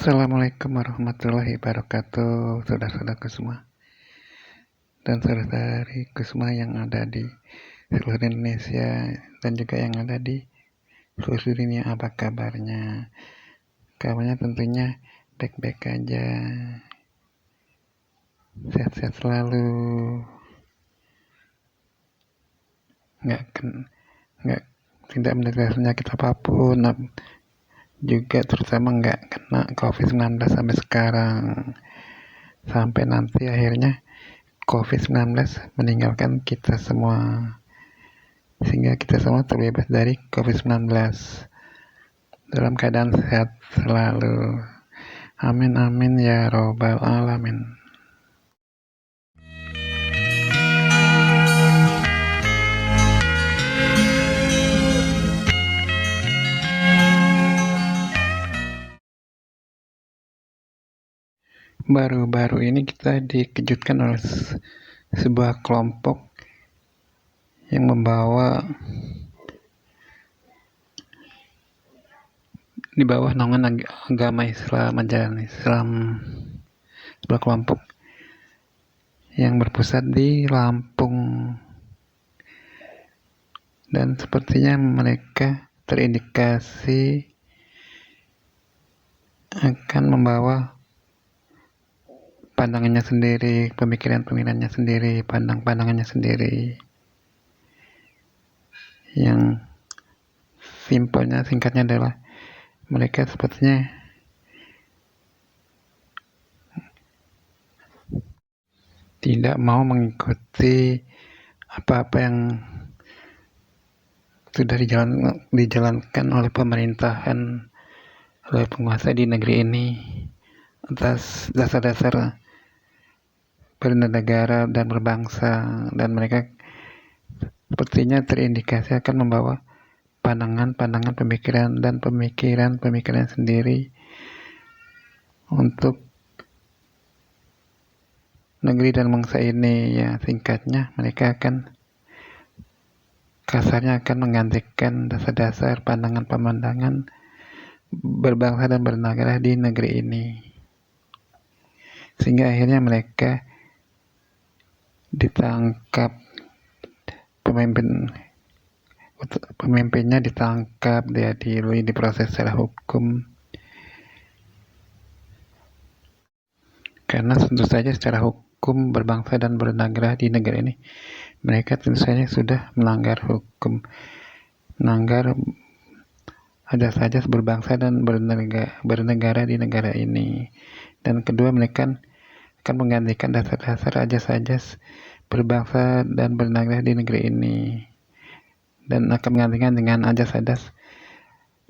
Assalamualaikum warahmatullahi wabarakatuh, saudara-saudaraku semua dan saudara-saudariku semua yang ada di seluruh Indonesia dan juga yang ada di seluruh dunia. Apa kabarnya? Kabarnya tentunya baik-baik aja, sehat-sehat selalu, tidak menderita penyakit apapun, juga terutama nggak kena COVID-19 sampai sekarang, sampai nanti akhirnya COVID-19 meninggalkan kita semua, sehingga kita semua terbebas dari COVID-19 dalam keadaan sehat selalu. Amin amin ya robbal alamin. Baru-baru ini kita dikejutkan oleh sebuah kelompok yang membawa di bawah naungan agama Islam, ajaran Islam, sebuah kelompok yang berpusat di Lampung, dan sepertinya mereka terindikasi akan membawa pandangannya sendiri, pemikirannya sendiri, pandangannya sendiri, yang singkatnya adalah mereka sepertinya tidak mau mengikuti apa-apa yang sudah dijalankan oleh pemerintahan, oleh penguasa di negeri ini atas dasar-dasar bernegara dan berbangsa, dan mereka sepertinya terindikasi akan membawa pandangan pemikiran sendiri untuk negeri dan bangsa ini. Ya, singkatnya mereka kasarnya akan menggantikan dasar-dasar pandangan berbangsa dan bernegara di negeri ini, sehingga akhirnya mereka ditangkap, pemimpinnya ditangkap, diadili, diproses secara hukum, karena tentu saja secara hukum berbangsa dan bernegara di negara ini mereka tentu saja sudah melanggar hukum, melanggar ajas-ajas berbangsa dan bernegara di negara ini. Dan kedua, mereka akan menggantikan dasar-dasar ajas-ajas berbangsa dan bernegara di negeri ini, dan akan menggantikan dengan ajas-ajas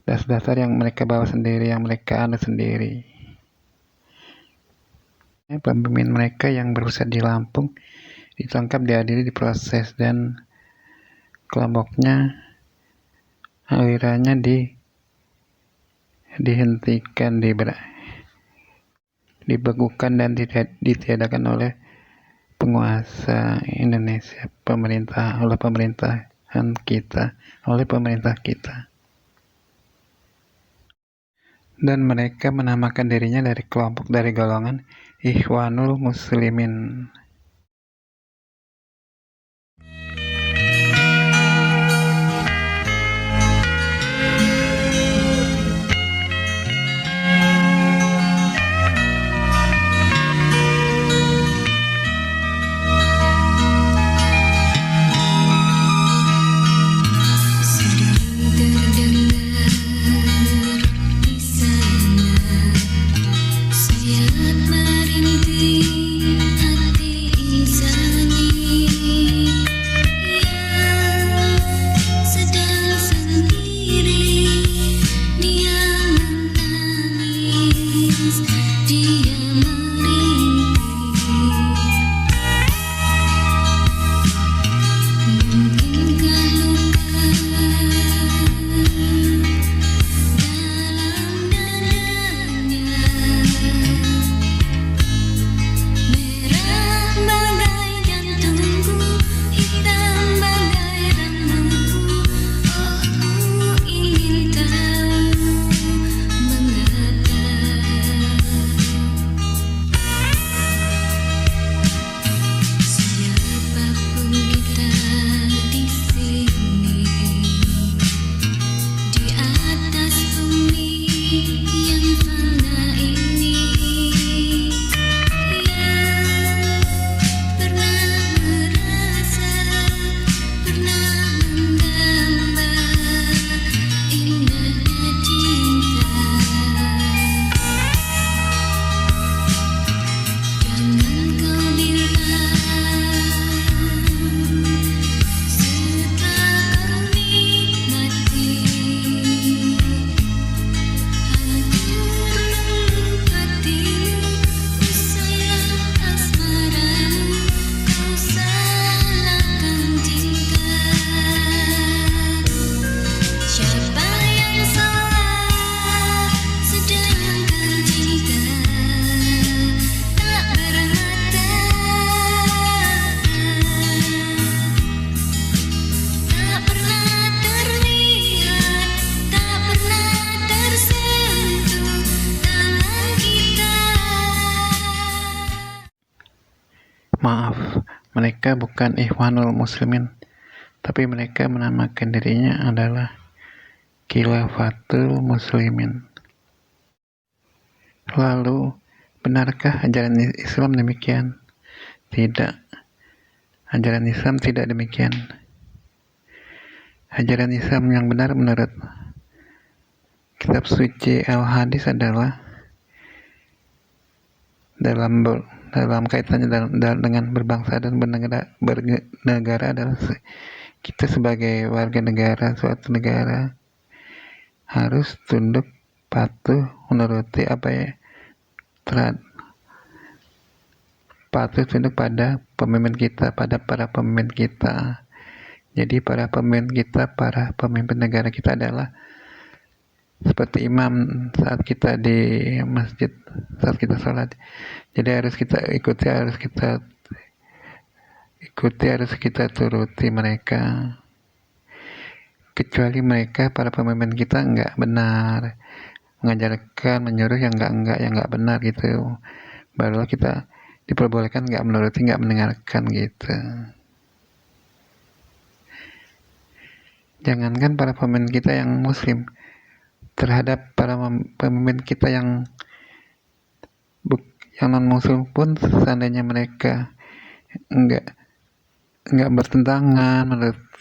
dasar-dasar yang mereka bawa sendiri, yang mereka anut sendiri. Pemimpin mereka yang berpusat di Lampung ditangkap, diadili, diproses, dan kelompoknya alirannya dihentikan, dibekukan dan ditiadakan oleh penguasa Indonesia, oleh pemerintah kita. Dan mereka menamakan dirinya dari golongan Ikhwanul Muslimin. Merintih hati Maaf, mereka bukan Ikhwanul Muslimin, tapi mereka menamakan dirinya adalah Khilafatul Muslimin. Lalu, benarkah ajaran Islam demikian? Tidak. Ajaran Islam tidak demikian. Ajaran Islam yang benar menurut kitab suci Al-Hadis adalah dalam kaitannya dengan berbangsa dan bernegara adalah kita sebagai warga negara suatu negara harus tunduk patuh menuruti patuh tunduk pada pemimpin kita, pada para pemimpin kita. Jadi para pemimpin negara kita adalah seperti imam saat kita di masjid, saat kita sholat. Jadi harus kita ikuti, harus kita turuti mereka. Kecuali mereka, para pemimpin kita nggak benar, mengajarkan, menyuruh yang nggak benar gitu. Barulah kita diperbolehkan nggak menuruti, nggak mendengarkan gitu. Jangankan para pemimpin kita yang muslim, terhadap para pemimpin kita yang non muslim pun, seandainya mereka nggak bertentangan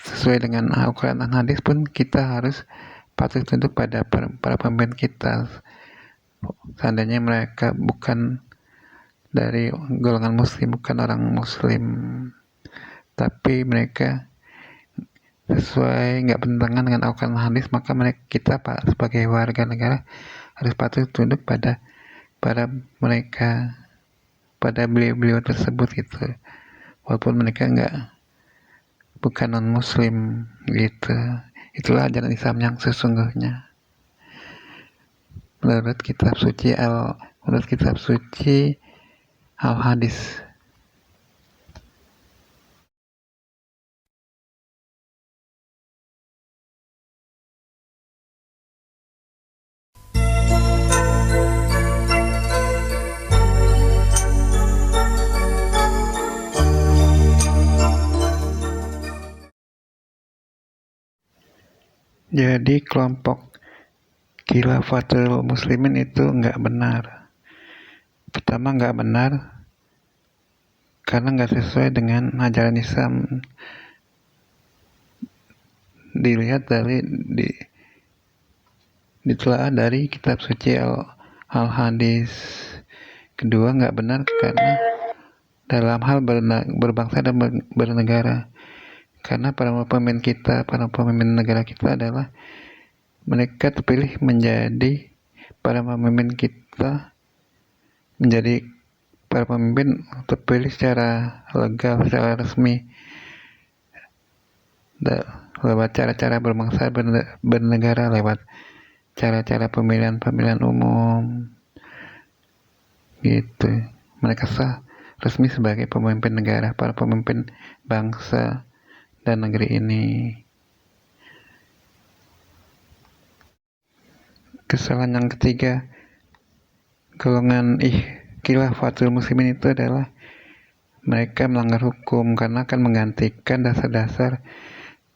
sesuai dengan Al-Quran dan hadis pun, kita harus patuh tunduk pada para pemimpin kita, seandainya mereka bukan dari golongan muslim, bukan orang muslim, tapi mereka sesuai nggak bertentangan dengan Al-Quran dan hadis, maka kita sebagai warga negara harus patuh tunduk pada mereka, pada beliau-beliau tersebut gitu, walaupun mereka bukan non muslim gitu. Itulah ajaran Islam yang sesungguhnya menurut kitab suci Al-Hadis. Jadi kelompok Khilafatul Muslimin itu nggak benar. Pertama, nggak benar karena nggak sesuai dengan ajaran Islam. Dilihat ditelaah dari kitab suci Al-Hadis. Kedua, nggak benar karena dalam hal berbangsa dan bernegara, karena para pemimpin negara kita adalah mereka terpilih menjadi para pemimpin kita, menjadi para pemimpin terpilih secara legal, secara resmi, lewat cara-cara berbangsa bernegara, lewat cara-cara pemilihan umum gitu. Mereka sah resmi sebagai pemimpin negara, para pemimpin bangsa dan negeri ini. Kesalahan yang ketiga golongan Khilafatul Muslimin itu adalah mereka melanggar hukum karena akan menggantikan dasar-dasar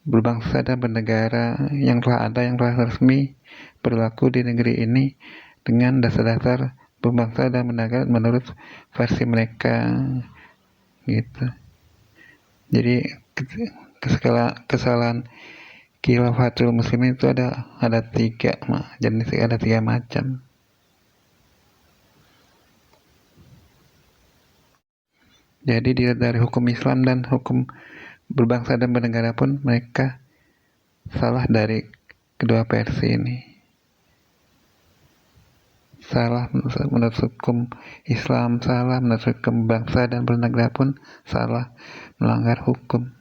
berbangsa dan bernegara yang telah resmi berlaku di negeri ini dengan dasar-dasar berbangsa dan bernegara menurut versi mereka gitu. Jadi kesalahan Khilafatul Muslimin itu ada tiga jenis, ada tiga macam. Jadi dilihat dari hukum Islam dan hukum berbangsa dan bernegara pun mereka salah dari kedua versi ini. Salah menurut hukum Islam, salah menurut hukum bangsa dan bernegara pun salah, melanggar hukum.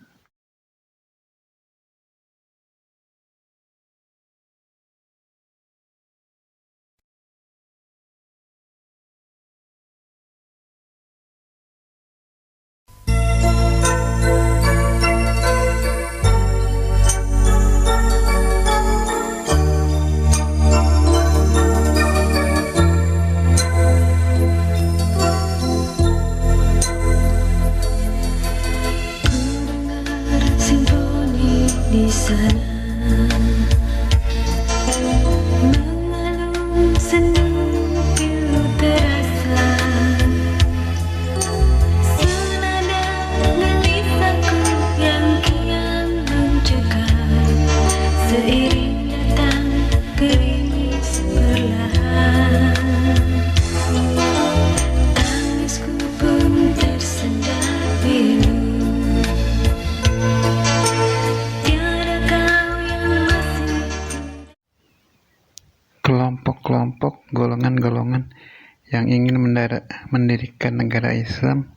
Senyum pilu terasa, senada gelisahku yang kian mencekam, seiring datang gerimis perlahan. Tangisku pun tersendat pilu, tiada kau yang masih. Kelompok-kelompok, golongan-golongan yang ingin mendirikan negara Islam,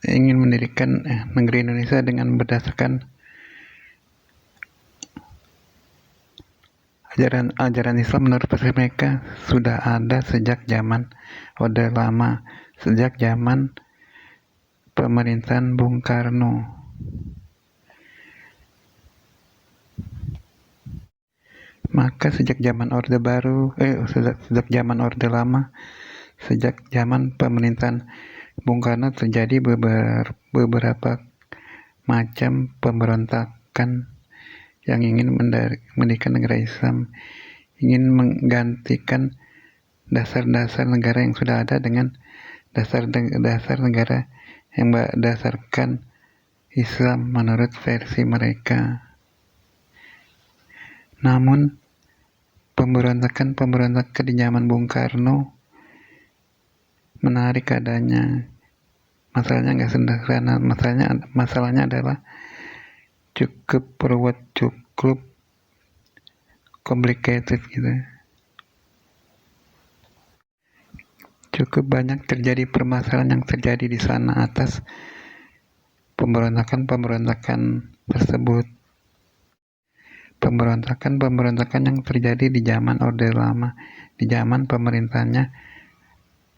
ingin mendirikan negeri Indonesia dengan berdasarkan ajaran Islam, menurut versi mereka sudah ada sejak zaman Orde Lama, sejak zaman pemerintahan Bung Karno. Maka sejak zaman Orde Baru, sejak zaman Orde Lama, sejak zaman pemerintahan Bung Karno terjadi beberapa macam pemberontakan yang ingin mendirikan negara Islam, ingin menggantikan dasar-dasar negara yang sudah ada dengan dasar negara yang berdasarkan Islam menurut versi mereka. Namun pemberontakan di zaman Bung Karno menarik adanya. Masalahnya nggak sederhana, masalahnya adalah cukup ruwet, cukup complicated gitu. Cukup banyak terjadi permasalahan yang terjadi di sana atas pemberontakan tersebut. Pemberontakan yang terjadi di zaman Orde Lama, di zaman pemerintahannya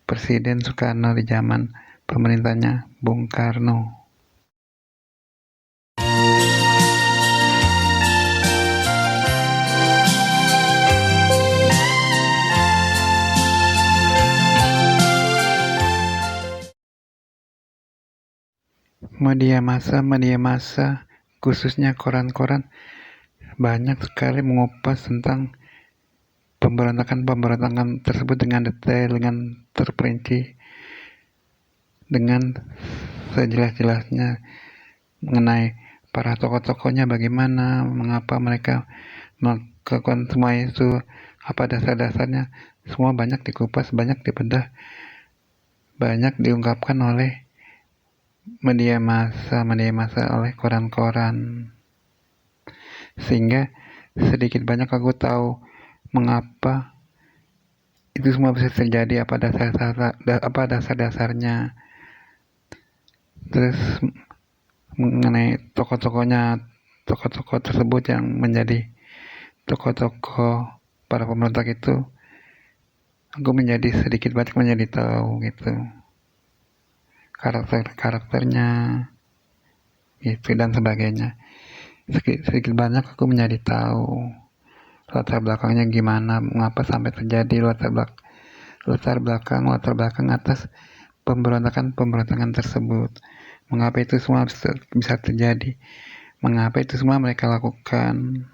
Presiden Soekarno, di zaman pemerintahannya Bung Karno. Media massa khususnya koran-koran banyak sekali mengupas tentang pemberontakan tersebut dengan detail, dengan terperinci, dengan sejelas-jelasnya mengenai para tokoh-tokohnya, bagaimana, mengapa mereka melakukan semua itu, apa dasar-dasarnya, semua banyak dikupas, banyak dibedah, banyak diungkapkan oleh media massa oleh koran-koran. Sehingga sedikit banyak aku tahu mengapa itu semua bisa terjadi, apa dasar-dasarnya, terus mengenai tokoh-tokoh tersebut yang menjadi tokoh-tokoh para pemberontak itu, aku menjadi sedikit banyak menjadi tahu gitu karakternya gitu dan sebagainya. Sedikit banyak aku menjadi tahu latar belakangnya gimana, mengapa sampai terjadi latar belakang atas pemberontakan tersebut, mengapa itu semua bisa terjadi, mengapa itu semua mereka lakukan.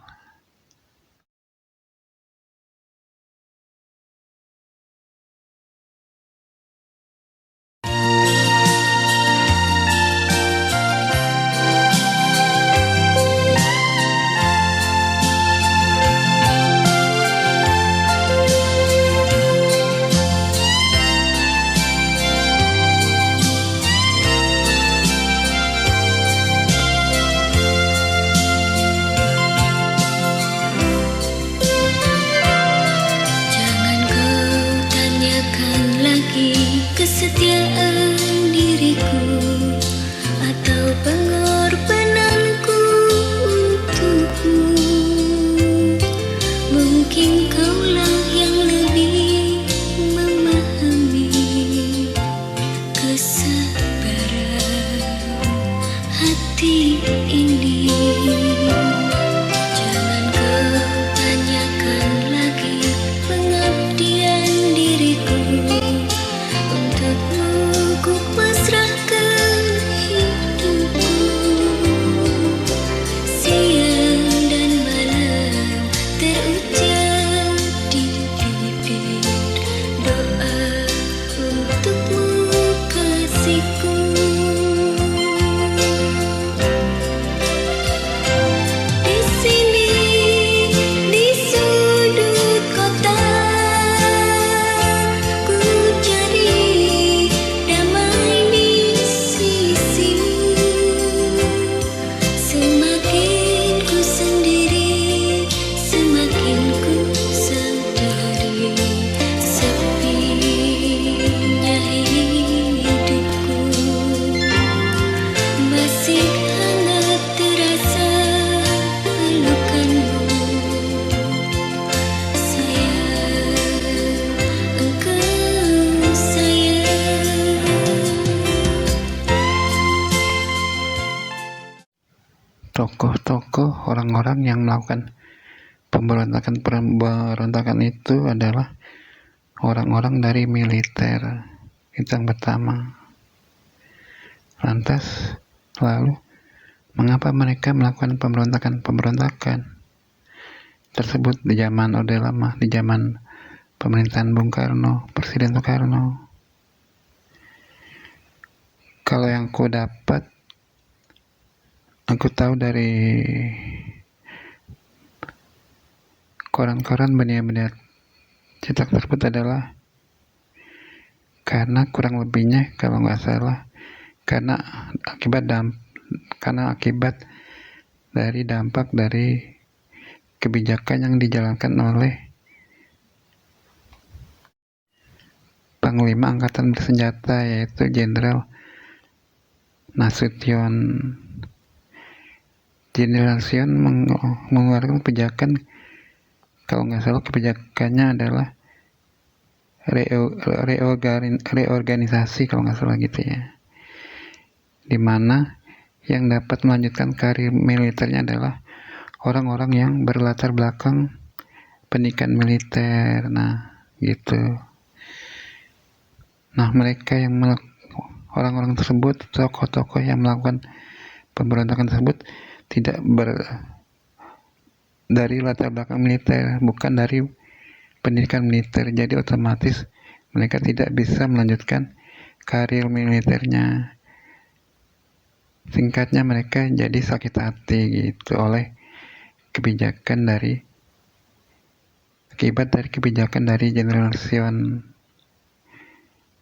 tokoh-tokoh orang-orang yang melakukan pemberontakan itu adalah orang-orang dari militer. Itu yang pertama. Lantas, lalu, mengapa mereka melakukan pemberontakan tersebut di zaman Orde Lama, di zaman pemerintahan Bung Karno, Presiden Soekarno? Kalau yang aku tahu dari koran-koran benda-benda cetak tersebut adalah karena kurang lebihnya, kalau nggak salah, karena akibat dari dampak dari kebijakan yang dijalankan oleh Panglima Angkatan Bersenjata, yaitu Jenderal Nasution. Jenderal Nasution mengeluarkan kebijakan, kalau nggak salah kebijakannya adalah reorganisasi, kalau nggak salah gitu ya, dimana yang dapat melanjutkan karir militernya adalah orang-orang yang berlatar belakang pendidikan militer. Nah gitu. Nah mereka yang orang-orang tersebut, tokoh-tokoh yang melakukan pemberontakan tersebut tidak dari latar belakang militer, bukan dari pendidikan militer, jadi otomatis mereka tidak bisa melanjutkan karir militernya. Singkatnya, mereka jadi sakit hati gitu oleh akibat dari kebijakan dari Jenderal Nasution.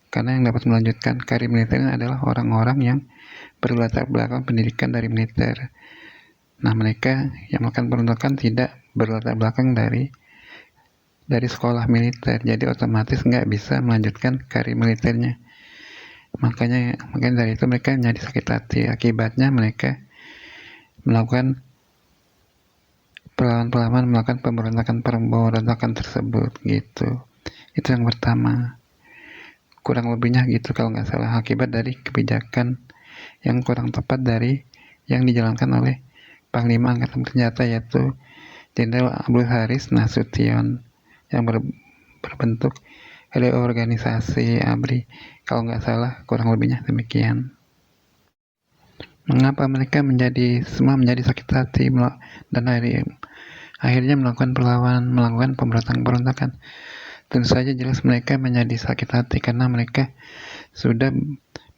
Karena yang dapat melanjutkan karir militernya adalah orang-orang yang berlatar belakang pendidikan dari militer. Nah, mereka yang melakukan pemberontakan tidak berlatar belakang dari sekolah militer, jadi otomatis nggak bisa melanjutkan karir militernya. Makanya dari itu mereka menjadi sakit hati. Akibatnya mereka melakukan perlahan-lahan melakukan pemberontakan tersebut gitu. Itu yang pertama. Kurang lebihnya gitu kalau nggak salah, akibat dari kebijakan yang kurang tepat dari yang dijalankan oleh Panglima Angkatan Bersenjata, yaitu Jenderal Abdul Haris Nasution, yang berbentuk reorganisasi ABRI, kalau nggak salah, kurang lebihnya demikian. Mengapa mereka semua menjadi sakit hati dan akhirnya melakukan perlawanan, melakukan pemberontakan? Tentu saja jelas mereka menjadi sakit hati karena mereka sudah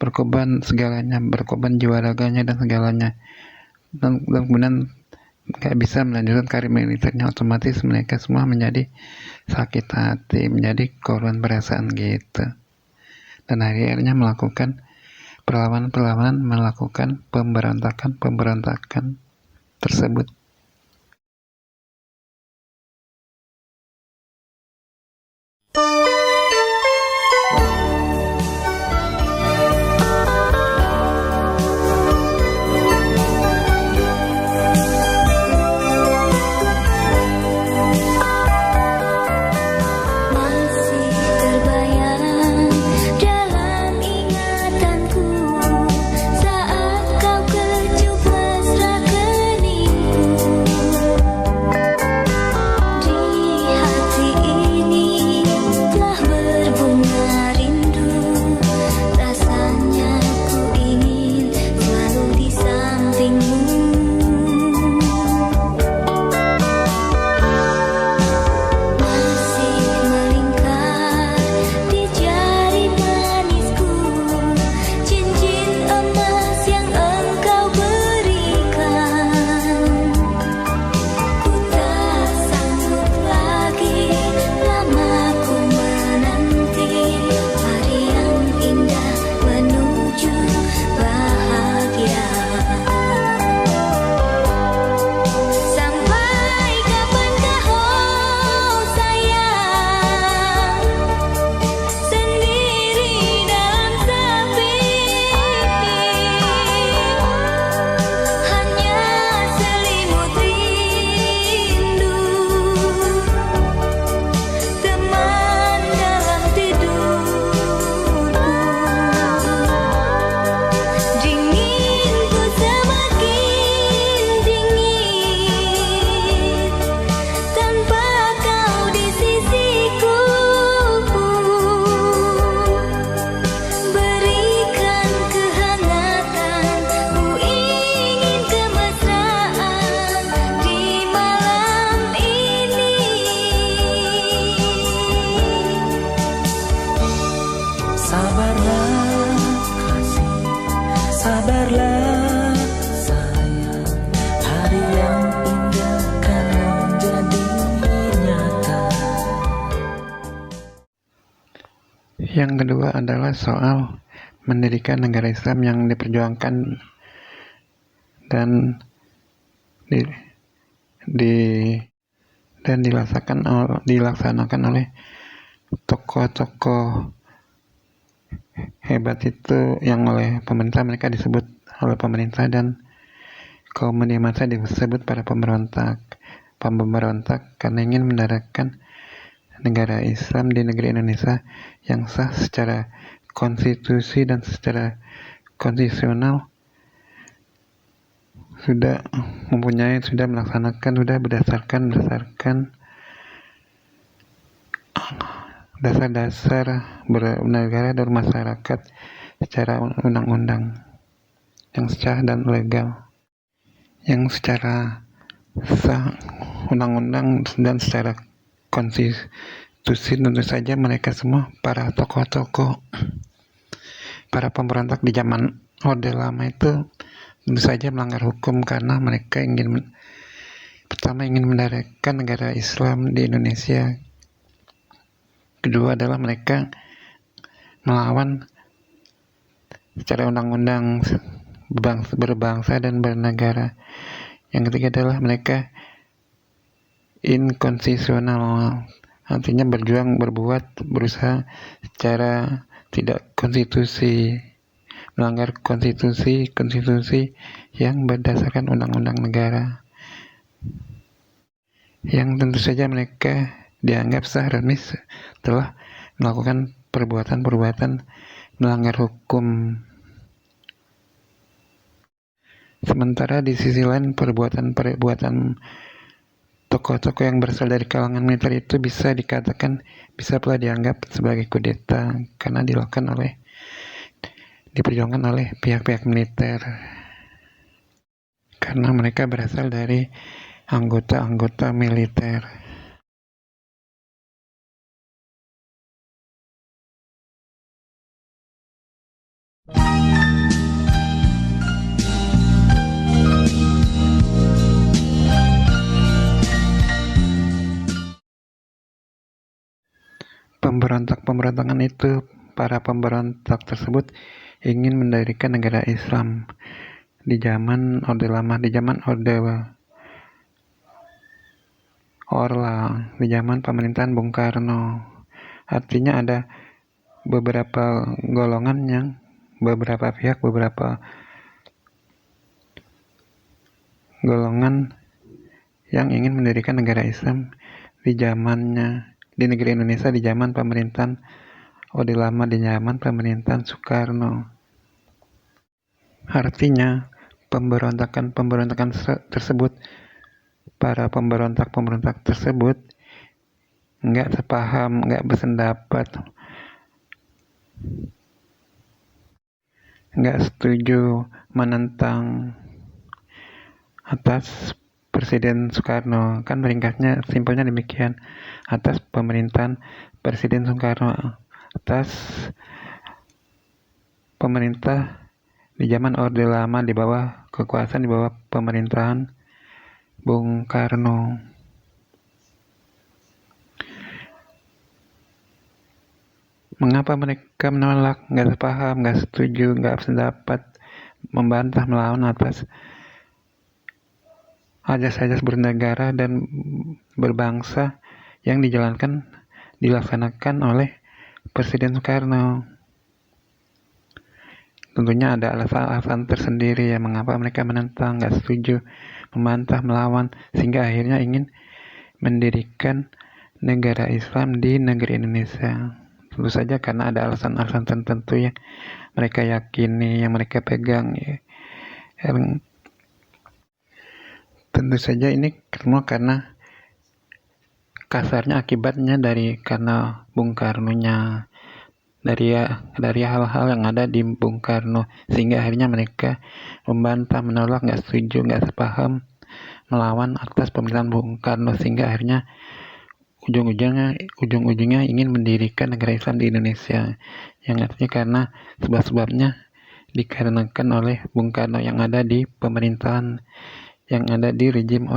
berkorban segalanya, berkorban jiwa raganya dan segalanya, dan kemudian nggak bisa melanjutkan karir militernya, otomatis mereka semua menjadi sakit hati, menjadi korban perasaan gitu, dan akhirnya melakukan perlawanan, melakukan pemberontakan tersebut. Saat kau kecup mesra keningku, Sabarlah kasih, sabarlah sayang, hari yang indah kan menjadi nyata. Yang kedua adalah soal mendirikan negara Islam yang diperjuangkan dan dilaksanakan oleh tokoh-tokoh hebat itu, yang oleh pemerintah mereka disebut oleh pemerintah, dan kaum media massa disebut para pemberontak karena ingin mendaratkan negara Islam di negeri Indonesia yang sah secara konstitusi dan secara konstitusional, sudah melaksanakan, sudah berdasarkan dasar-dasar bernegara dan masyarakat secara undang-undang yang sah dan legal, yang secara sah undang-undang dan secara konstitusi. Tentu saja mereka semua para tokoh-tokoh, para pemberontak di zaman Orde Lama itu tentu saja melanggar hukum, karena mereka ingin mendaratkan negara Islam di Indonesia. Kedua adalah mereka melawan secara undang-undang berbangsa dan bernegara. Yang ketiga adalah mereka inkonstitusional, artinya berusaha secara tidak konstitusi, melanggar konstitusi yang berdasarkan undang-undang negara, yang tentu saja mereka dianggap sah resmi telah melakukan perbuatan melanggar hukum. Sementara di sisi lain perbuatan tokoh-tokoh yang berasal dari kalangan militer itu bisa pula dianggap sebagai kudeta, karena diperjuangkan oleh pihak-pihak militer, karena mereka berasal dari anggota militer. Pemberontakan itu, para pemberontak tersebut ingin mendirikan negara Islam di zaman Orde Lama, di zaman Orde Orla, di zaman pemerintahan Bung Karno. Artinya ada beberapa golongan yang ingin mendirikan negara Islam di negeri Indonesia di zaman pemerintahan Orde Lama, di zaman pemerintahan Soekarno. Artinya pemberontakan tersebut, para pemberontak tersebut nggak sepaham, nggak berpendapat, nggak setuju, menentang atas Presiden Soekarno. Kan ringkasnya, simpelnya demikian, atas pemerintahan Presiden Soekarno, atas pemerintah di zaman Orde Lama, di bawah kekuasaan, di bawah pemerintahan Bung Karno. Mengapa mereka menolak, nggak sepaham, nggak setuju, nggak berpendapat, membantah, melawan atas ajas-ajas bernegara dan berbangsa yang dilaksanakan oleh Presiden Soekarno? Tentunya ada alasan tersendiri ya mengapa mereka menentang, nggak setuju, membantah, melawan, sehingga akhirnya ingin mendirikan negara Islam di negeri Indonesia. Tentu saja karena ada alasan-alasan tertentu yang mereka yakini, yang mereka pegang ya. Tentu saja ini semua karena kasarnya akibatnya karena Bung Karno-nya, dari hal-hal yang ada di Bung Karno, sehingga akhirnya mereka membantah, menolak, nggak setuju, nggak sepaham, melawan atas pemerintahan Bung Karno, sehingga akhirnya ujung-ujungnya ingin mendirikan negara Islam di Indonesia, yang artinya karena sebab-sebabnya dikarenakan oleh Bung Karno yang ada di pemerintahan, yang ada di rejim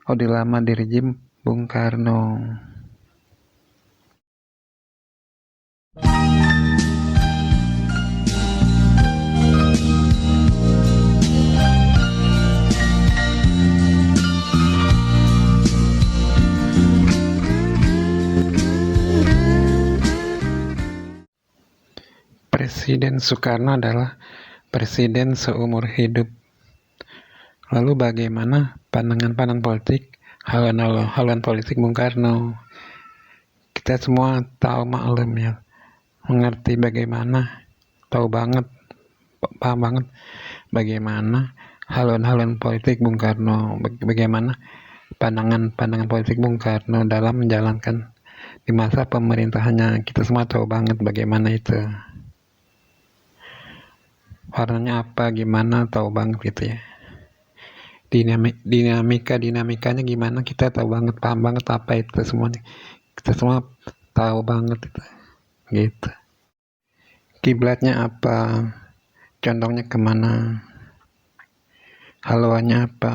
Orde Lama, di rejim Bung Karno. Presiden Soekarno adalah presiden seumur hidup. Lalu bagaimana pandangan politik, haluan politik Bung Karno? Kita semua tahu, maklum ya, mengerti bagaimana, paham banget bagaimana haluan politik Bung Karno, bagaimana pandangan politik Bung Karno dalam menjalankan di masa pemerintahannya. Kita semua tahu banget bagaimana itu. Warnanya apa, gimana, tahu banget gitu ya. Dinamikanya gimana, kita tahu banget, paham banget apa itu semuanya. Kita semua tahu banget itu. Gitu. Kiblatnya apa, condongnya kemana, haluannya apa,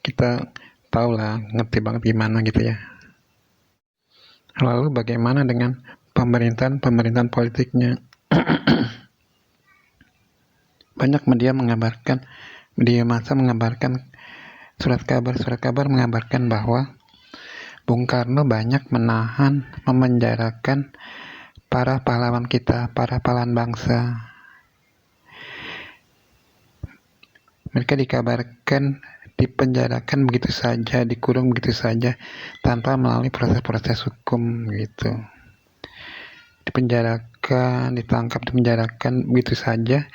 kita tahu lah, ngerti banget gimana gitu ya. Lalu bagaimana dengan pemerintahan politiknya? Banyak media massa mengabarkan, surat kabar mengabarkan bahwa Bung Karno banyak menahan, memenjarakan para pahlawan kita, para pahlawan bangsa. Mereka dikabarkan dipenjarakan begitu saja, dikurung begitu saja, tanpa melalui proses-proses hukum gitu. Ditangkap, dipenjarakan begitu saja,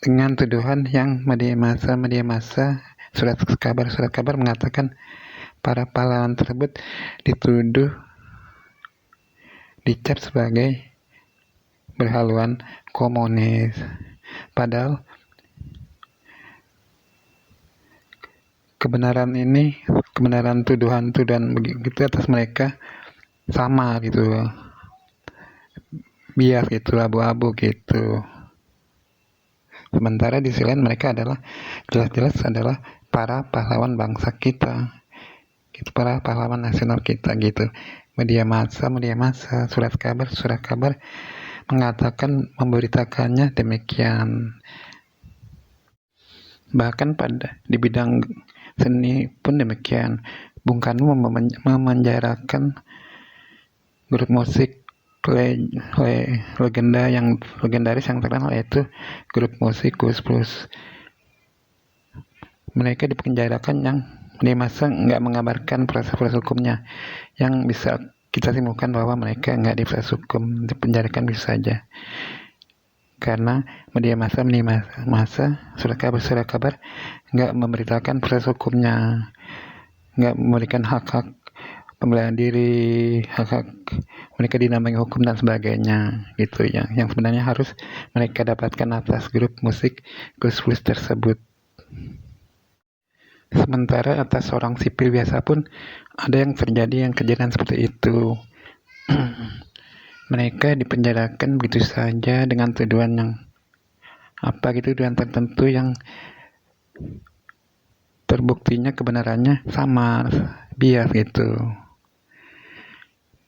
dengan tuduhan yang media massa, surat kabar mengatakan para pahlawan tersebut dicap sebagai berhaluan komunis. Padahal kebenaran tuduhan begitu atas mereka sama gitu, bias gitu, abu-abu gitu. Sementara di sisi lain mereka adalah jelas-jelas adalah para pahlawan bangsa kita, gitu, para pahlawan nasional kita gitu. Media massa, surat kabar mengatakan, memberitakannya demikian. Bahkan di bidang seni pun demikian. Bung Karno memenjarakan grup musik legendaris yang terkenal, yaitu grup musik Koes Plus. Mereka dipenjarakan, yang media massa nggak mengabarkan proses hukumnya, yang bisa kita simpulkan bahwa mereka nggak diproses hukum, dipenjarakan bisa saja. Karena media massa surat kabar nggak memberitakan proses hukumnya, nggak memberikan hak pembelaan diri, hak mereka dinamai hukum dan sebagainya gitu ya, yang sebenarnya harus mereka dapatkan atas grup musik Koes Plus tersebut. Sementara atas orang sipil biasa pun ada yang kejadian seperti itu. Mereka dipenjarakan begitu saja dengan tuduhan yang tuduhan tertentu yang terbuktinya kebenarannya samar, bias gitu.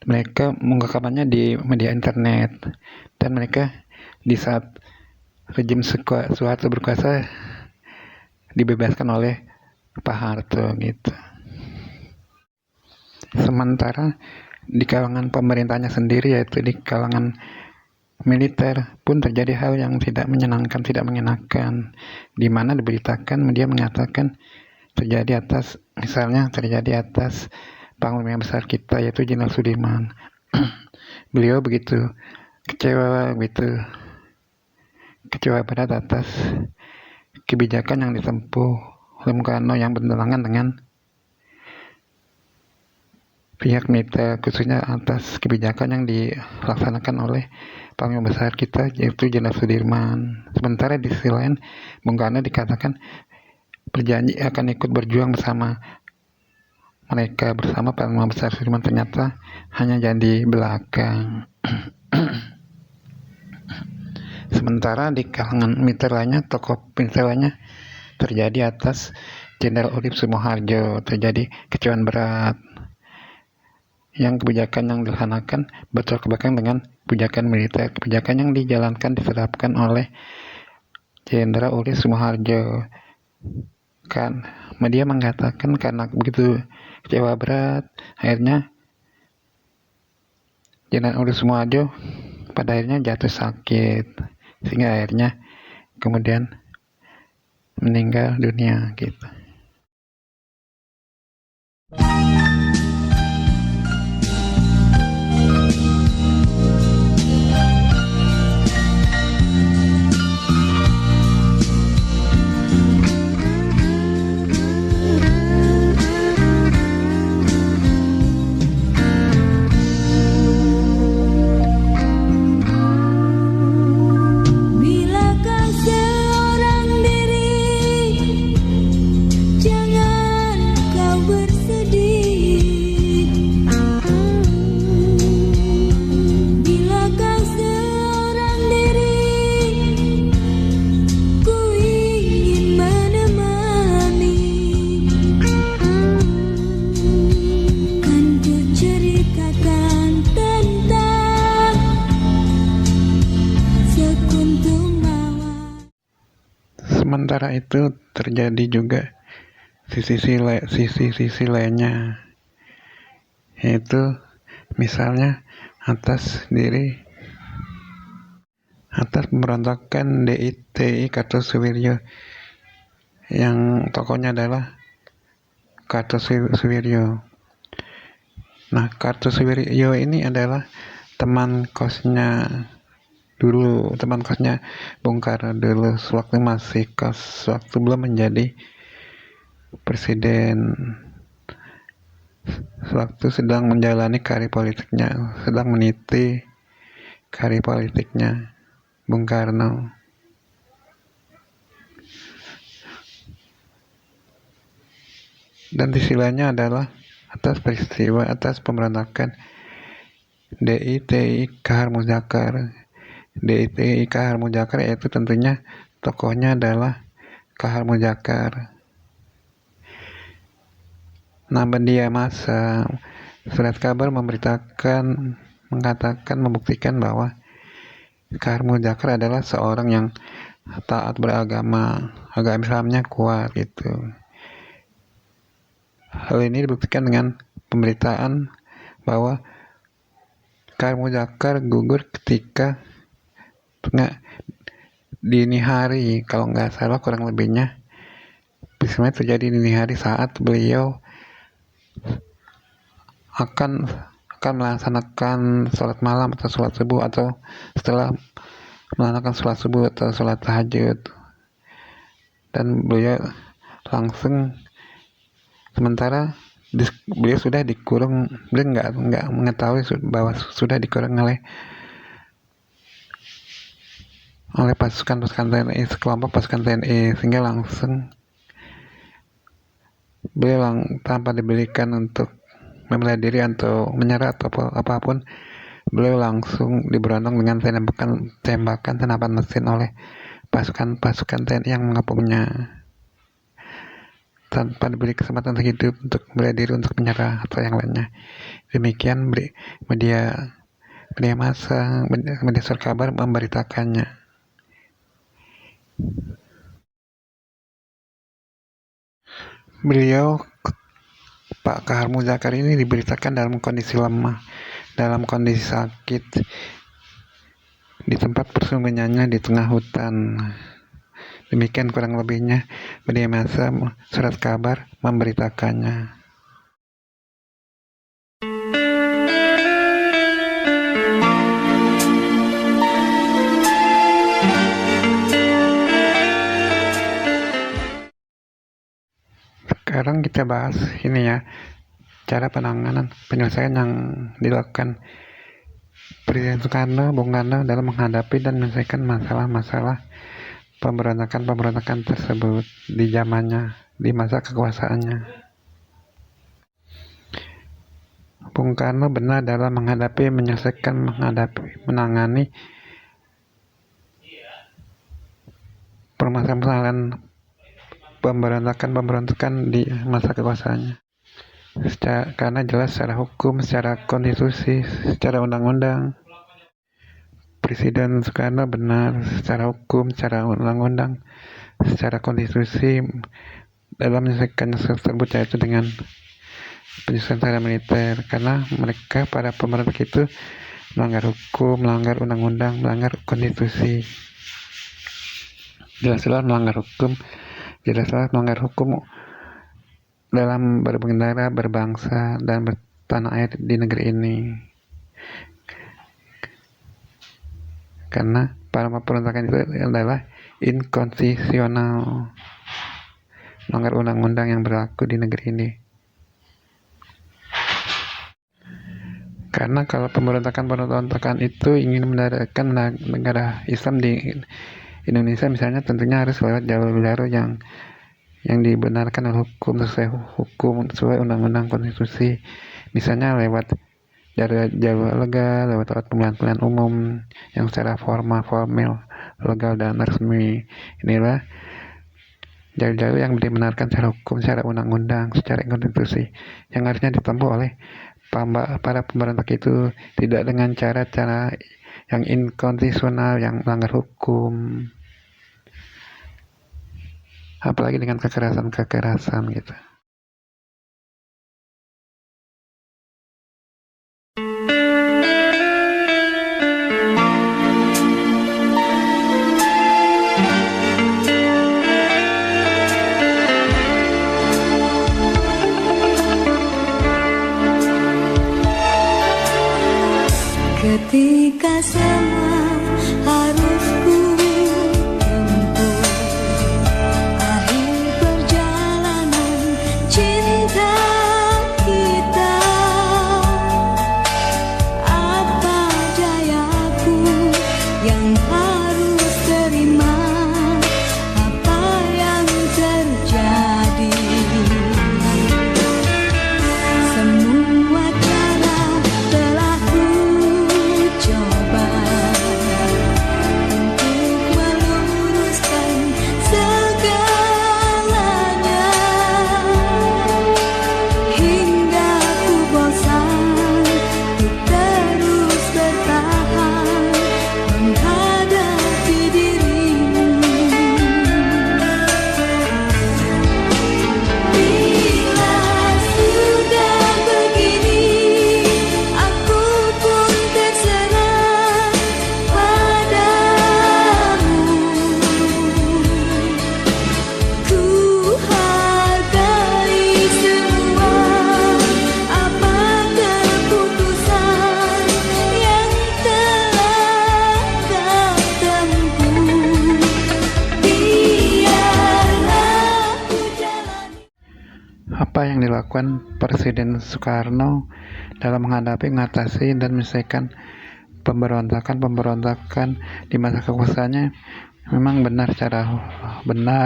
Mereka mengungkapkannya di media internet, dan mereka di saat rejim Soeharto berkuasa dibebaskan oleh Pak Harto gitu. Sementara di kalangan pemerintahnya sendiri, yaitu di kalangan militer, pun terjadi hal yang tidak menyenangkan, di mana diberitakan, media mengatakan terjadi atas Panglima besar kita, yaitu Jenderal Sudirman. Beliau begitu kecewa berat atas kebijakan yang ditempuh oleh Bung Karno yang bertentangan dengan pihak militer, khususnya atas kebijakan yang dilaksanakan oleh Panglima besar kita, yaitu Jenderal Sudirman. Sementara di sisi lain, Bung Karno dikatakan berjanji akan ikut berjuang bersama mereka bersama Panglima Besar Sudirman ternyata hanya jadi belakang. Sementara di kalangan militer lainnya, tokoh militer lainnya terjadi atas Jenderal Urip Sumoharjo, terjadi kecewaan berat yang kebijakan yang dilaksanakan bertolak belakang dengan kebijakan militer. Kebijakan yang dijalankan diterapkan oleh Jenderal Urip Sumoharjo. Kan media mengatakan karena begitu kecewa berat, akhirnya Jenderal Urip Sumoharjo pada akhirnya jatuh sakit, sehingga akhirnya kemudian meninggal dunia gitu. Bilakah seorang diri, jangan kau bersedih. Bilakah seorang diri, ku ingin menemani. Kan ku ceritakan tentang sekuntum mawar. Sementara itu terjadi juga sisi lainnya, yaitu misalnya atas pemberontakan DITI Kartosuwiryo yang tokohnya adalah Kartosuwiryo. Nah, Kartosuwiryo ini adalah teman kosnya Bung Karno dulu, sewaktu masih kos, sewaktu belum menjadi presiden, sewaktu sedang menjalani karir politiknya, sedang meniti karir politiknya Bung Karno. Dan sisi lainnya adalah atas pemberontakan DITI Kahar Muzakkar. DITI Kahar Muzakkar yaitu tentunya tokohnya adalah Kahar Muzakkar. Nah, media massa surat kabar membuktikan bahwa Kahar Muzakkar adalah seorang yang taat beragama, agama Islamnya kuat gitu. Hal ini dibuktikan dengan pemberitaan bahwa Kahar Muzakkar gugur ketika dini hari, kalau nggak salah kurang lebihnya peristiwa terjadi dini hari saat beliau akan melaksanakan sholat malam atau sholat subuh, atau setelah melaksanakan sholat subuh atau sholat tahajud, dan beliau langsung, sementara beliau sudah dikurung, beliau nggak mengetahui bahwa sudah dikurung oleh pasukan TNI, sekelompok pasukan TNI, sehingga langsung beliau tanpa dibelikan untuk membela diri atau menyerah atau apapun, beliau langsung diberondong dengan tembakan senapan mesin oleh pasukan TNI yang mengepungnya, tanpa diberi kesempatan untuk hidup, untuk bela diri, untuk menyerah atau yang lainnya. Demikian media massa, media surat kabar memberitakannya. Beliau, Pak Kahar Muzakkar ini, diberitakan dalam kondisi lemah, dalam kondisi sakit, di tempat persembunyiannya di tengah hutan. Demikian kurang lebihnya media massa surat kabar memberitakannya. Sekarang kita bahas ini ya, cara penyelesaian yang dilakukan Presiden Soekarno, Bung Karno dalam menghadapi dan menyelesaikan masalah-masalah pemberontakan tersebut di zamannya, di masa kekuasaannya. Bung Karno benar dalam menangani permasalahan pemberontakan di masa kekuasaannya. Karena jelas secara hukum, secara konstitusi, secara undang-undang, Presiden Soekarno benar secara hukum, secara undang-undang, secara konstitusi dalam menyelesaikan tersebut, yaitu dengan penyusunan secara militer, karena mereka para pemberontak itu melanggar hukum, melanggar undang-undang, melanggar konstitusi, jelas-jelas melanggar hukum dalam bernegara, berbangsa, dan bertanah air di negeri ini. Karena para pemberontakan itu adalah inkonstitusional, melanggar undang-undang yang berlaku di negeri ini. Karena kalau pemberontakan itu ingin mendirikan negara Islam di Indonesia misalnya, tentunya harus lewat jalur-jalur yang dibenarkan oleh hukum, sesuai undang-undang konstitusi. Misalnya lewat jalur legal, lewat pemilihan umum yang secara formal, legal dan resmi. Inilah jalur-jalur yang dibenarkan secara hukum, secara undang-undang, secara konstitusi, yang harusnya ditempuh oleh para pemberontak itu, tidak dengan cara-cara yang inkonstitusional, yang melanggar hukum, apalagi dengan kekerasan gitu. Ketika semua harus ku tempuh, akhir perjalanan cinta kita, apa jayaku yang harus terima apa yang terjadi. Semua cara telah ku coba untuk meluruskan segalanya, hingga ku bosan untuk terus bertahan menghadapi dirimu. Bila sudah begini, aku pun terserah padamu. Ku hargai semua apa keputusan yang telah kau tempuh. Biarlah ku jalani. Apa yang dilakukan Presiden Soekarno dalam mengatasi dan menyelesaikan pemberontakan di masa kekuasaannya memang benar,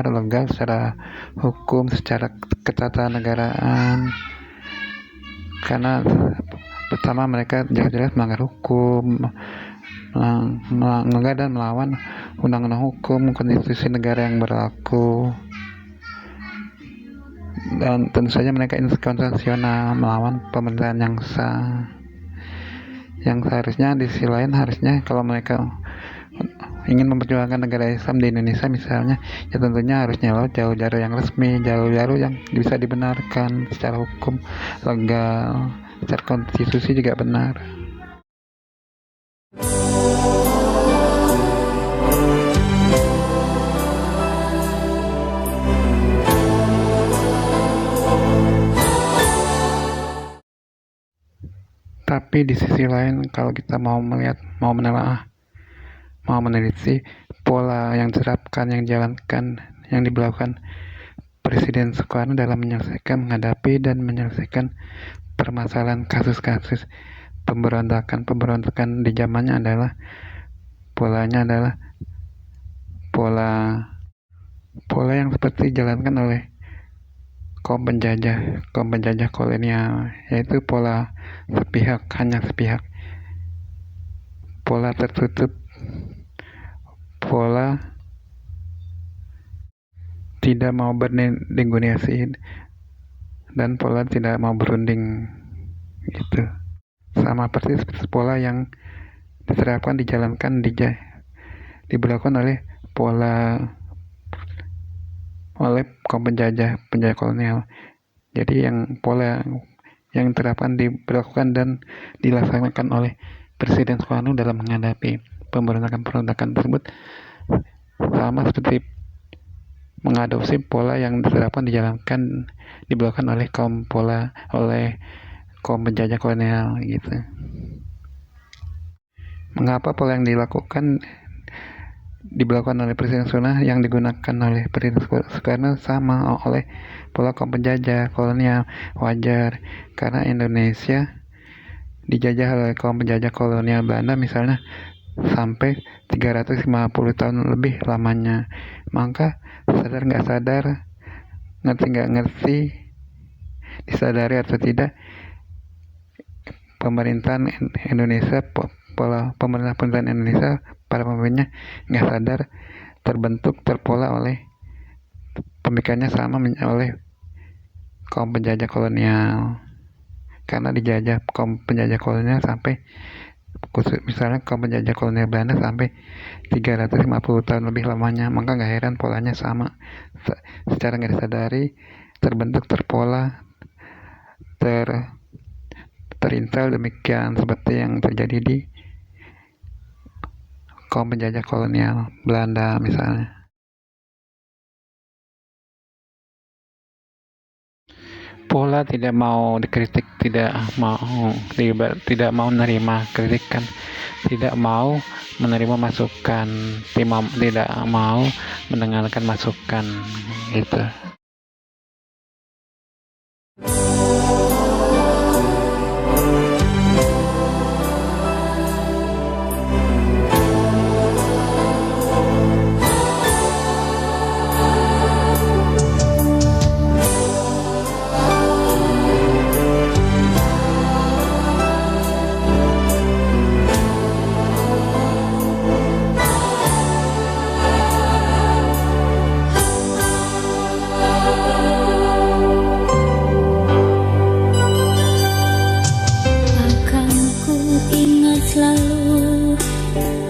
legal, secara hukum, secara ketatanegaraan. Karena pertama mereka jelas-jelas melanggar hukum, melanggar dan melawan undang-undang hukum, konstitusi negara yang berlaku. Dan tentu saja mereka inkonstitusional, melawan pemerintahan yang sah, yang seharusnya di sisi lain, harusnya kalau mereka ingin memperjuangkan negara Islam di Indonesia misalnya, ya tentunya harusnya lewat jalur-jalur yang resmi, jalur-jalur yang bisa dibenarkan secara hukum, legal, secara konstitusi juga benar. Tapi di sisi lain, kalau kita mau menelaah, mau meneliti pola yang diterapkan, yang dijalankan, yang diberlakukan Presiden Soekarno dalam menghadapi dan menyelesaikan permasalahan kasus-kasus pemberontakan di zamannya, polanya adalah pola yang seperti dijalankan oleh kaum penjajah kolonial, yaitu pola sepihak, hanya sepihak, pola tertutup, pola tidak mau bernegosiasi, dan pola tidak mau berunding, gitu. Sama persis seperti pola yang diterapkan, dijalankan, diberlakukan oleh kaum penjajah kolonial. Jadi yang pola yang diterapkan, diberlakukan, dan dilaksanakan oleh Presiden Soekarno dalam menghadapi pemberontakan tersebut sama seperti mengadopsi pola yang diterapkan, dijalankan, diberlakukan oleh kaum penjajah kolonial, gitu. Mengapa pola yang diberlakukan oleh Presiden Soekarno yang digunakan oleh Presiden Soekarno sama oleh pola kaum penjajah kolonial? Wajar, karena Indonesia dijajah oleh kaum penjajah kolonial Belanda misalnya sampai 350 tahun lebih lamanya. Maka sadar nggak sadar, ngerti nggak ngerti, disadari atau tidak, pemerintahan Indonesia, pemerintahan Indonesia, para pemimpinnya nggak sadar terbentuk, terpola oleh pemikirannya sama oleh kaum penjajah kolonial. Karena dijajah kaum penjajah kolonial sampai, misalnya kaum penjajah kolonial Belanda sampai 350 tahun lebih lamanya, maka nggak heran polanya sama. Secara nggak disadari terbentuk, terpola, terinstall demikian seperti yang terjadi di kaum penjajah kolonial Belanda misalnya. Pola tidak mau dikritik, tidak mau menerima kritikan, tidak mau menerima masukan, tidak mau mendengarkan masukan, gitu. Akan ku ingat selalu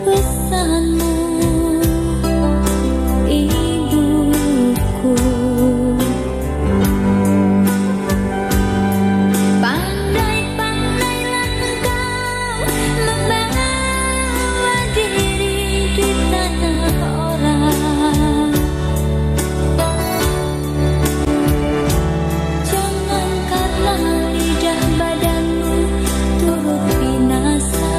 pesanmu, ibuku. Pandai-pandailah engkau membawa diri di tanah orang. Jangan karena lidah badanmu turut binasa.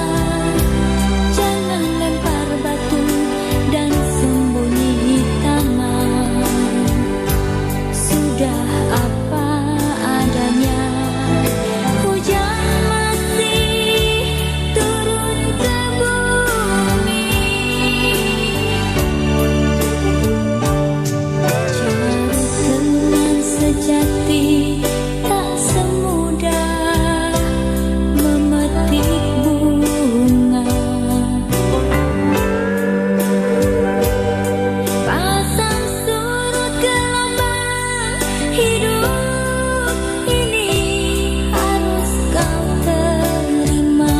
Jangan lempar batu dan sembunyi tangan. Sudah apa adanya, hujan masih turun ke bumi. Cari teman sejati tak semudah memetik bunga. Pasang surut gelombang hidup ini harus kau terima.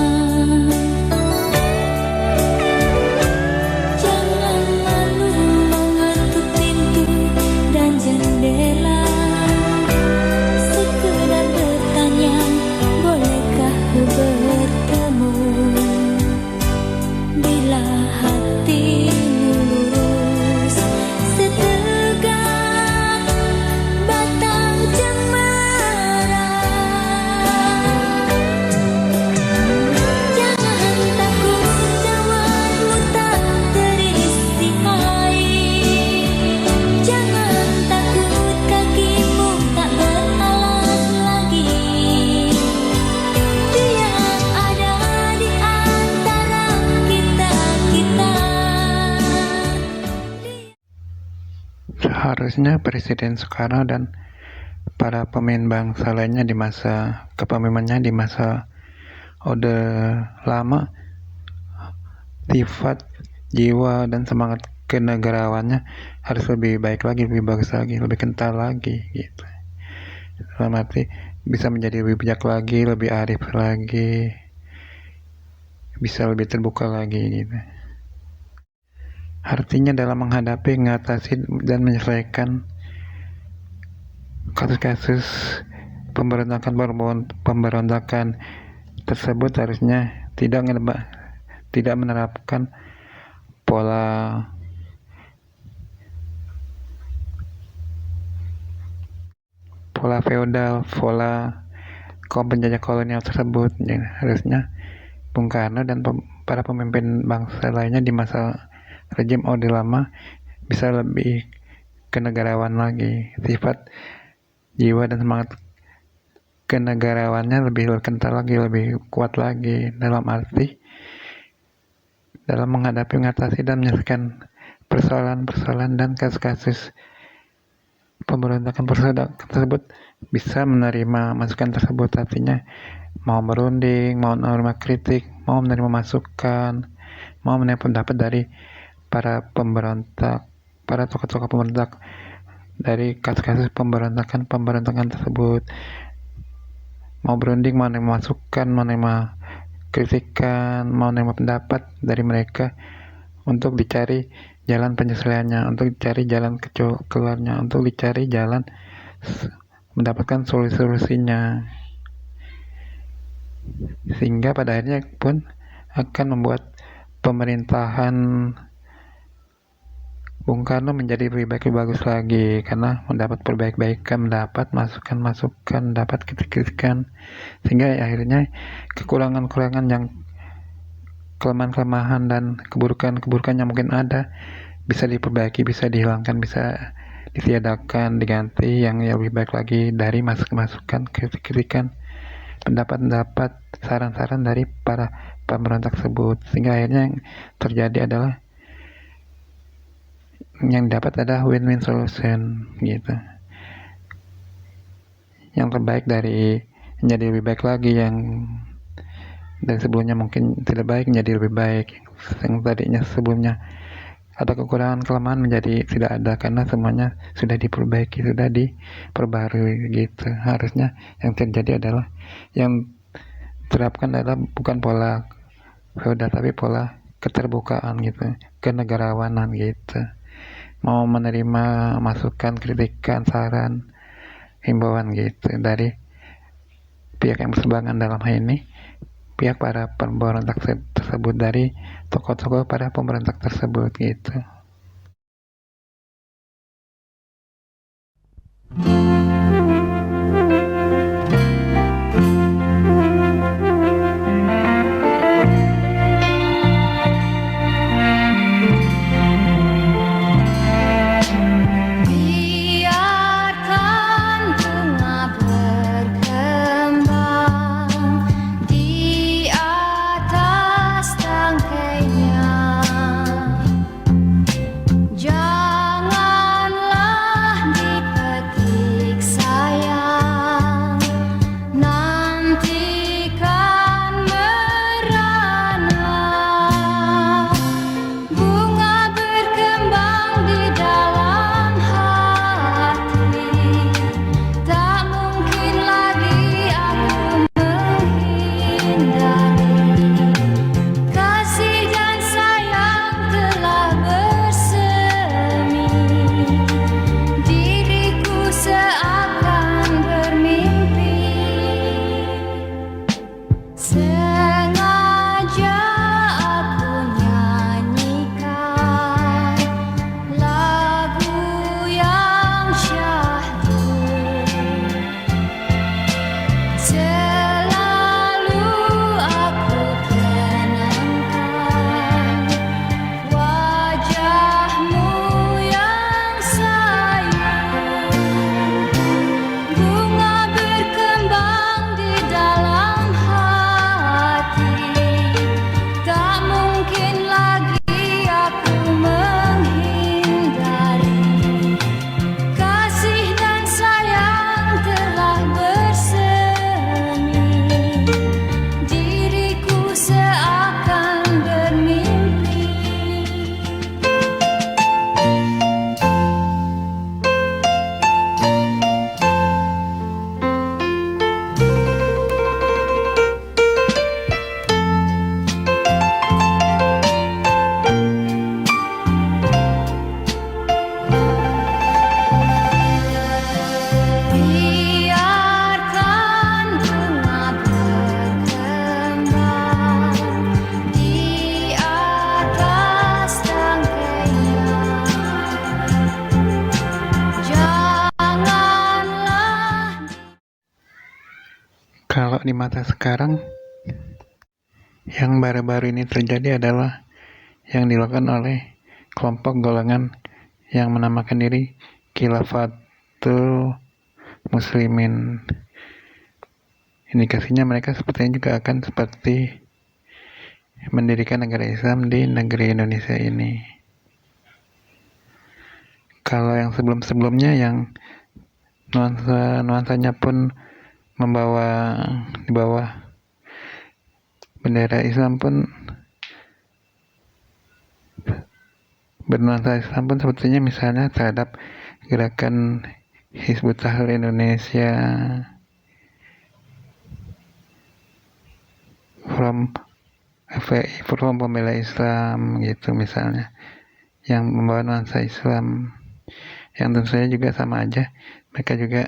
Jangan malu mengetuk pintu dan jendela. Sekedar bertanya, bolehkah ku bertemu? Bila hatimu lurus setegak batang cemara. Jangan takut cawanmu tak terisi air. Jangan takut kakimu tak beralas lagi. Dia ada di antara kita-kita. Seharusnya Presiden Soekarno dan para pemimpin bangsa lainnya di masa kepemimpinannya di masa Orde Lama, sifat, jiwa, dan semangat kenegarawannya harus lebih baik lagi, lebih bagus lagi, lebih kental lagi gitu. Dalam arti bisa menjadi lebih bijak lagi, lebih arif lagi, bisa lebih terbuka lagi gitu. Artinya dalam menghadapi, mengatasi, dan menyelesaikan kasus-kasus pemberontakan tersebut harusnya tidak menerapkan pola feodal, pola kaum penjajah kolonial tersebut. Jadi, harusnya Bung Karno dan para pemimpin bangsa lainnya di masa rejim Orde Lama bisa lebih kenegarawan lagi, sifat, jiwa, dan semangat kenegarawannya lebih kental lagi, lebih kuat lagi, dalam arti dalam menghadapi, mengatasi, dan menyelesaikan persoalan-persoalan dan kasus-kasus pemberontakan tersebut bisa menerima masukan tersebut. Artinya mau berunding, mau menerima kritik, mau menerima masukan, mau menerima pendapat dari para pemberontak, para tokoh-tokoh pemberontak dari kasus-kasus pemberontakan tersebut. Mau berunding, mau menerima masukan, mau menerima kritikan, mau menerima pendapat dari mereka untuk dicari jalan penyelesaiannya, untuk dicari jalan keluarnya, untuk dicari jalan mendapatkan solusinya, sehingga pada akhirnya pun akan membuat pemerintahan Bung Karno menjadi lebih baik, lebih bagus lagi, karena mendapat perbaikan, mendapat masukan, mendapat kritikan, sehingga akhirnya kekurangan-kekurangan yang kelemahan-kelemahan dan keburukan-keburukan yang mungkin ada bisa diperbaiki, bisa dihilangkan, bisa ditiadakan, diganti yang lebih baik lagi dari masukan-masukan, kritikan, pendapat-pendapat, saran-saran dari para pemberontak tersebut, sehingga akhirnya yang terjadi adalah yang dapat adalah win-win solution gitu. Yang terbaik dari menjadi lebih baik lagi, yang dari sebelumnya mungkin tidak baik menjadi lebih baik, yang tadinya sebelumnya ada kekurangan, kelemahan menjadi tidak ada karena semuanya sudah diperbaiki, sudah diperbarui gitu. Harusnya yang terjadi adalah yang terapkan adalah bukan pola feodal tapi pola keterbukaan gitu, kenegarawanan gitu. Mau menerima masukan, kritikan, saran, himbauan gitu dari pihak yang berseberangan, dalam hal ini pihak para pemberontak tersebut, dari tokoh-tokoh para pemberontak tersebut gitu. Biarkan bunga berkembang di atas tangkainya. Janganlah dipetik Kalau di masa sekarang, yang baru-baru ini terjadi adalah yang dilakukan oleh kelompok golongan yang menamakan diri Khilafatul Muslimin. Indikasinya mereka sepertinya juga akan seperti mendirikan negara Islam di negeri Indonesia ini. Kalau yang sebelum-sebelumnya yang nuansanya pun di bawah bendera Islam pun bernuansa Islam pun sepertinya misalnya terhadap gerakan Hizbut Tahrir Indonesia, Forum Pembela Islam gitu misalnya, yang membawa nuansa Islam, yang tentu saja juga sama aja, mereka juga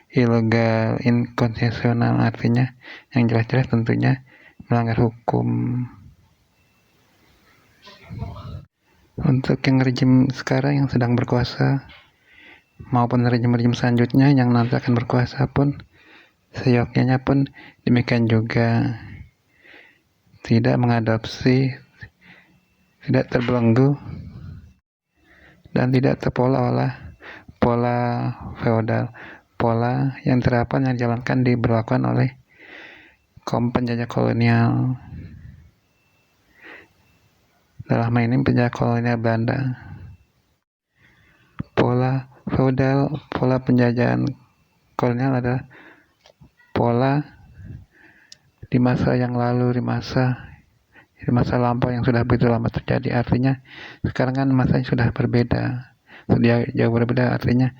ilegal, inkonstitusional, artinya yang jelas-jelas tentunya melanggar hukum. Untuk yang rejim sekarang yang sedang berkuasa maupun rejim-rejim selanjutnya yang nanti akan berkuasa pun seyogyanya pun demikian juga, tidak mengadopsi, tidak terbelenggu dan tidak terpola oleh pola feodal, pola yang terapkan yang dijalankan diberlakukan oleh kaum penjajah kolonial, dalam hal ini penjajah kolonial Belanda. Pola feodal, pola penjajahan kolonial adalah pola di masa yang lalu, di masa lampau yang sudah begitu lama terjadi. Artinya sekarang kan masanya sudah berbeda, sudah jauh berbeda, artinya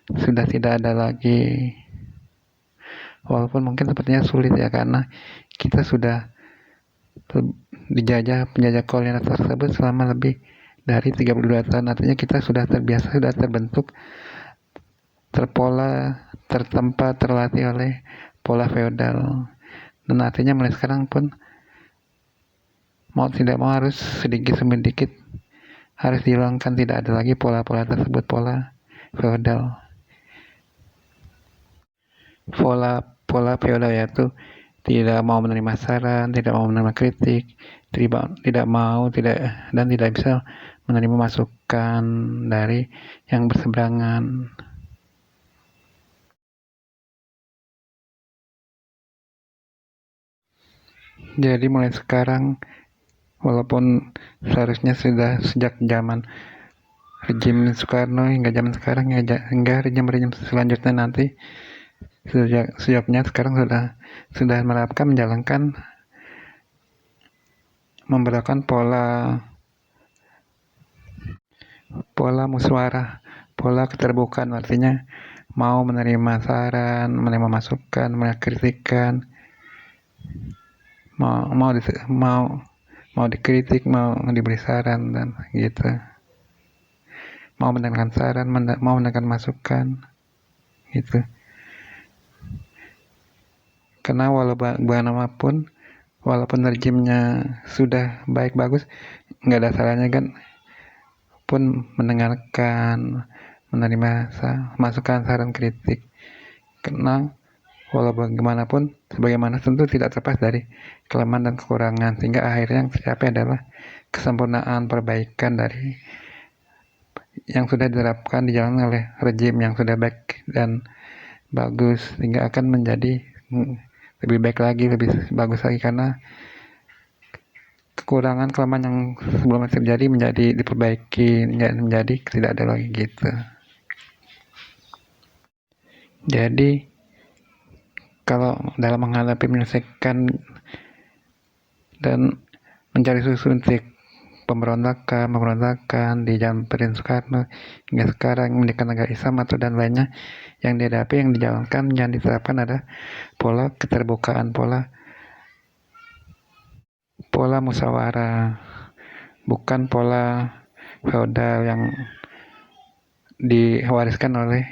sudah tidak ada lagi, walaupun mungkin sepertinya sulit ya, karena kita sudah dijajah penjajah kolonial tersebut selama lebih dari 32 tahun, artinya kita sudah terbiasa, sudah terbentuk, terpola, tertempa, terlatih oleh pola feodal. Dan artinya mulai sekarang pun mau tidak mau harus sedikit demi sedikit harus dihilangkan, tidak ada lagi pola-pola tersebut, pola feodal. Pola feodal yaitu tidak mau menerima saran, tidak mau menerima kritik, tidak bisa menerima masukan dari yang berseberangan. Jadi mulai sekarang, walaupun seharusnya sudah sejak zaman rejim Soekarno hingga zaman sekarang, hingga rejim-rejim selanjutnya nanti, sejaknya sekarang sudah menerapkan, menjalankan, memberlakukan pola musyawarah, pola keterbukaan, artinya mau menerima saran, menerima masukan, menerima kritikan, mau dikritik, mau diberi saran, dan gitu, mau mendengarkan saran, mau mendengarkan masukan gitu. Karena walaupun rejimnya sudah baik bagus, nggak ada salahnya kan pun mendengarkan, menerima masukan, saran, kritik, karena walau bagaimanapun, sebagaimana tentu tidak terlepas dari kelemahan dan kekurangan, sehingga akhirnya yang tercapai adalah kesempurnaan, perbaikan dari yang sudah diterapkan, dijalankan oleh rejim yang sudah baik dan bagus, sehingga akan menjadi lebih baik lagi, lebih bagus lagi, karena kekurangan, kelemahan yang sebelumnya terjadi menjadi diperbaiki, menjadi tidak ada lagi gitu. Jadi kalau dalam menghadapi, menyelesaikan dan mencari suntik pemberontakan di zaman Presiden Soekarno hingga sekarang mendirikan negara Islam atau dan lainnya yang dihadapi, yang dijalankan, yang diterapkan ada pola keterbukaan, pola musyawarah, bukan pola feodal yang diwariskan oleh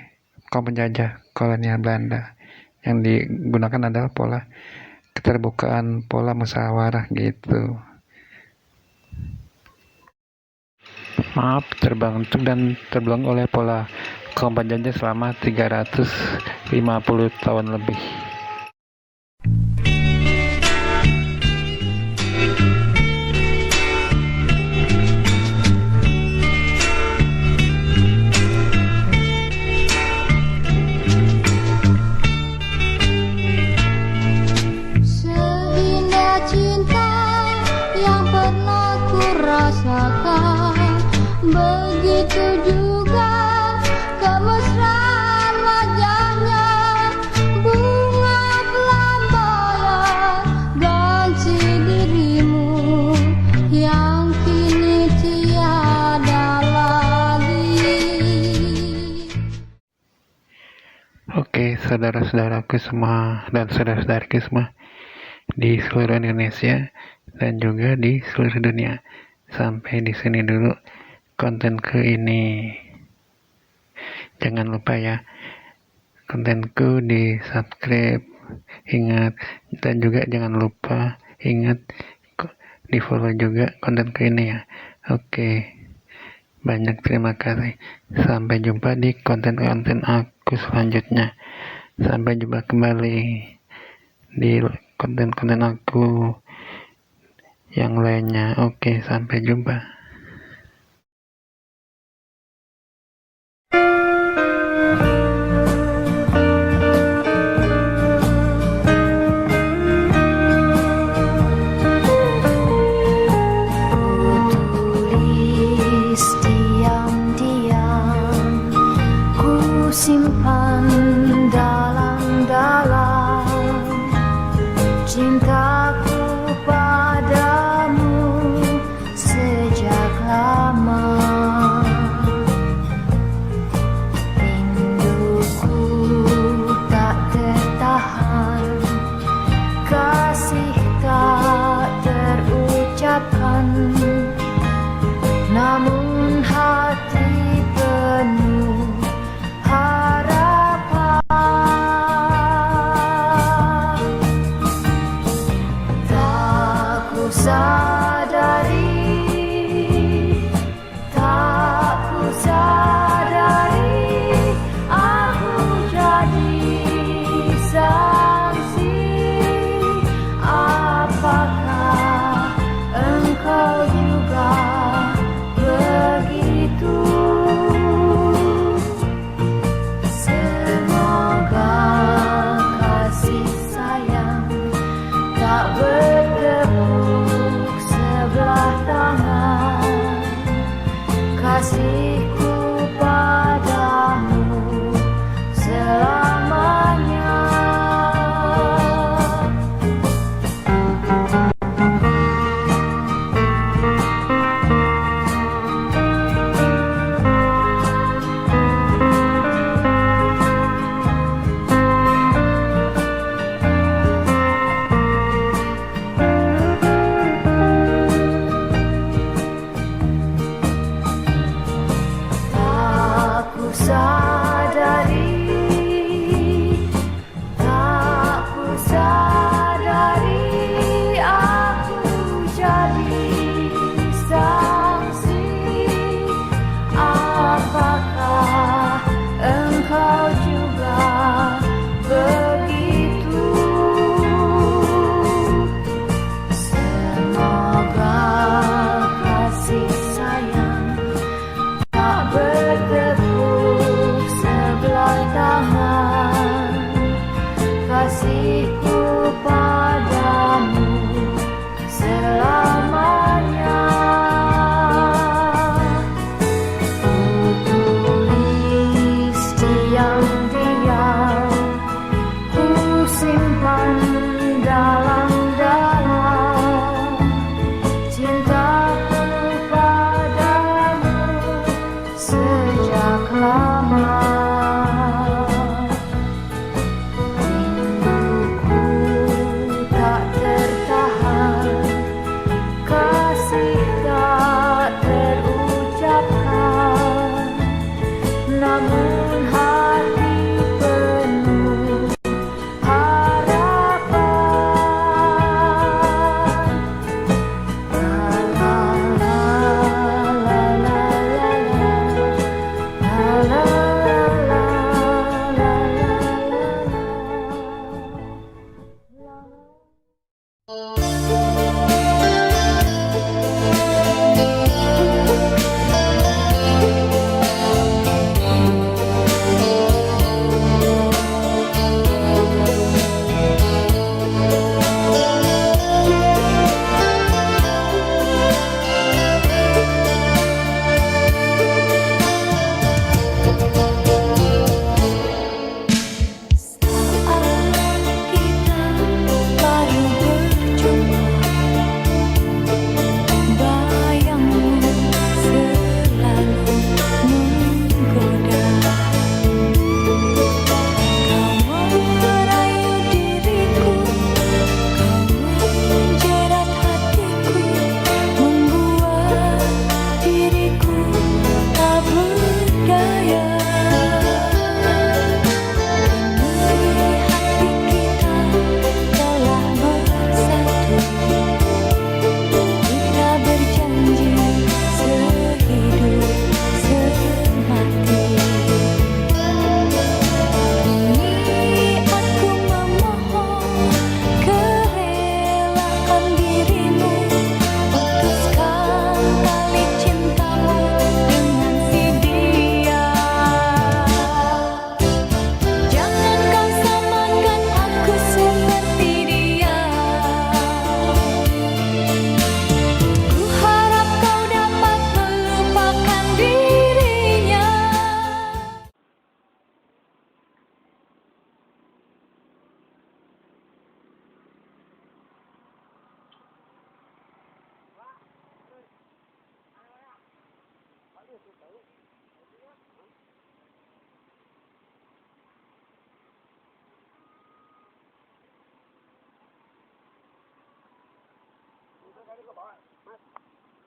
kaum penjajah kolonial Belanda. Yang digunakan adalah pola keterbukaan, pola musyawarah gitu. Maaf, terbentuk dan terbelang oleh pola kaum penjajah selama 350 tahun lebih. rasakan. Begitu juga kemesraan wajahnya, bunga pelambayan ganti dirimu yang kini tiada lagi. Oke, saudara-saudaraku semua dan saudara-saudaraku semua di seluruh Indonesia dan juga di seluruh dunia. Sampai di sini dulu kontenku ini. Jangan lupa ya, kontenku di subscribe, ingat, dan juga jangan lupa ingat di follow juga kontenku ini ya. Oke, banyak terima kasih. Sampai jumpa di konten-konten aku selanjutnya. Sampai jumpa kembali di konten-konten aku yang lainnya. Oke, sampai jumpa. Tulis diam-diam, ku simpan dalam-dalam cintaku padamu sejak lama. Rinduku tak tertahan, kasih tak terucapkan, namun hati penuh harapan. Tak ku sadari, tak ku sadari, aku jadi saksi. Apakah engkau juga begitu? Semoga kasih sayang tak bertepuk sebelah tangan. Kasihku padamu selamanya.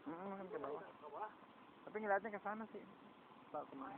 Makan ke bawah. Tapi ngeliatnya ke sana sih. Tahu kemana.